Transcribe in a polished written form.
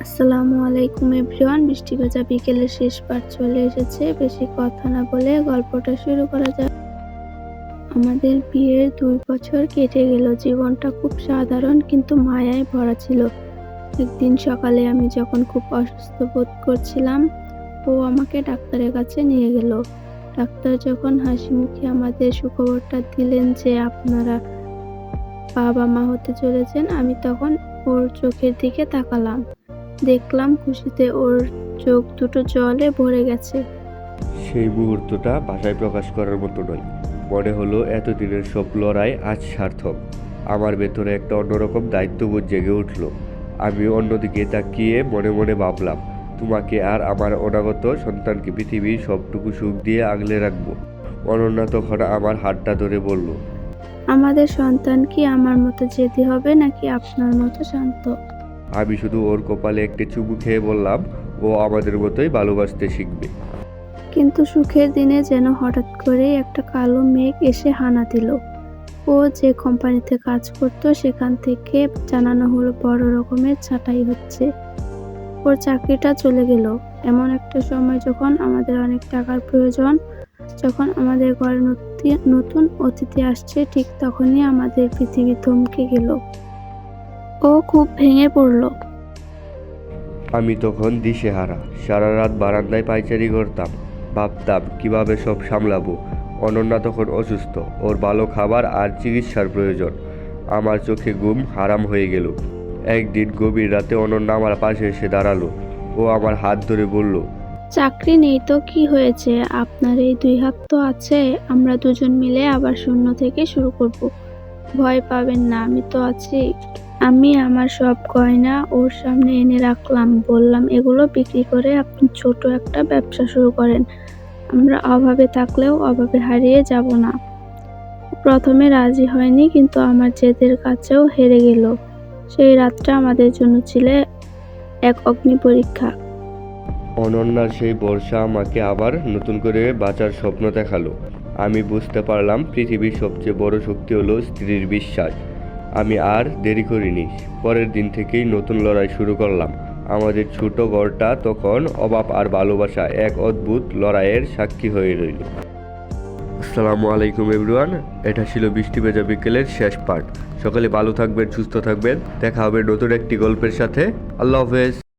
আসসালামু আলাইকুম এভরিওয়ান। বৃষ্টি ভেজা বিকেলের শেষ পার্ট চলে এসেছে। বেশি কথা না বলে গল্পটা শুরু করা যাক। আমাদের বিয়ের ২ বছর কেটে গেল। জীবনটা খুব সাধারণ কিন্তু মায়ায় ভরা ছিল। একদিন সকালে আমি যখন খুব অসুস্থ বোধ করছিলাম, ও আমাকে ডাক্তারের কাছে নিয়ে গেল। ডাক্তার যখন হাসিমুখে আমাদের সুখবরটা দিলেন যে আপনারা বাবা-মা হতে চলেছেন, আমি তখন ওর চোখের দিকে তাকালাম। দেখলাম খুশিতে ওর চোখ দুটো জলে ভরে গেছে। সেই মুহূর্তটা ভাষায় প্রকাশ করার মতো নয়। মনে হলো এতদিনের সব লড়াই আজ সার্থক। আমার ভেতরে একটা অন্যরকম দায়িত্ববোধ জেগে উঠল। আমি অন্যদিকে তাকিয়ে মনে মনে ভাবলাম, তোমাকে আর আমার অনাগত সন্তানকে পৃথিবীর সবটুকু সুখ দিয়ে আগলে রাখবো। অনন্যা তখন আমার হাতটা ধরে বলল, আমাদের সন্তান কি আমার মতো জেদি হবে নাকি আপনার মতো শান্ত? আমি শুধু ওর কপালে একটি চুমু খেয়ে বললাম, ও আমাদের মতোই ভালোবাসতে শিখবে। কিন্তু সুখের দিনে যেন হঠাৎ করেই একটা কালো মেঘ এসে হানা দিল। ও যে কোম্পানিতে কাজ করত সেখান থেকে জানানো হলো বড় রকমের ছাঁটাই হচ্ছে। ওর চাকরিটা চলে গেল। এমন একটা সময় যখন আমাদের অনেক টাকার প্রয়োজন, যখন আমাদের ঘরে নতুন অতিথি আসছে, ঠিক তখনই আমাদের পৃথিবী থমকে গেল। ও খুব ভেঙে পড়ল। আমি তখন দিশেহারা। সারা রাত বারান্দায় পায়চারি করতাম, ভাবতাম কিভাবে সব সামলাবো। অনন্যা তখন অসুস্থ, ওর ভালো খাবার আর চিকিৎসার প্রয়োজন। আমার চোখে ঘুম হারাম হয়ে গেল। একদিন গভীর রাতে অনন্যা আমার পাশে এসে দাঁড়ালো। ও আমার হাত ধরে বলল, চাকরি নেই তো কি হয়েছে, আপনার এই ২ হাত তো আছে। আমরা দুজন মিলে আবার শূন্য থেকে শুরু করব। ভয় পাবেন না, আমি তো আছি। আমি আমার সব গয়না ওর সামনে এনে রাখলাম। বললাম, এগুলো বিক্রি করে আপনি ছোট একটা ব্যবসা শুরু করেন। আমরা অভাবে থাকলেও অভাবে হারিয়ে যাব না। প্রথমে রাজি হয়নি, কিন্তু আমার জেদের কাছেও হেরে গেল। সেই রাতটা আমাদের জন্য ছিল এক অগ্নি পরীক্ষা। অনন্যার সেই বর্ষা আমাকে আবার নতুন করে বাঁচার স্বপ্ন দেখালো। আমি বুঝতে পারলাম পৃথিবীর সবচেয়ে বড় শক্তি হলো স্ত্রীর বিশ্বাস। আমি আর দেরি করিনি। পরের দিন থেকেই নতুন লড়াই শুরু করলাম। আমাদের ছোট ঘরটা তখন অভাব আর ভালোবাসা এক অদ্ভুত লড়াইয়ের সাক্ষী হয়ে রইল। আসসালামু আলাইকুম এভরিওয়ান। এটা ছিল বৃষ্টি ভেজা বিকেলের শেষ পার্ট। সকালে ভালো থাকবেন, সুস্থ থাকবেন। দেখা হবে নতুন একটি গল্পের সাথে। আল্লাহ হাফেজ।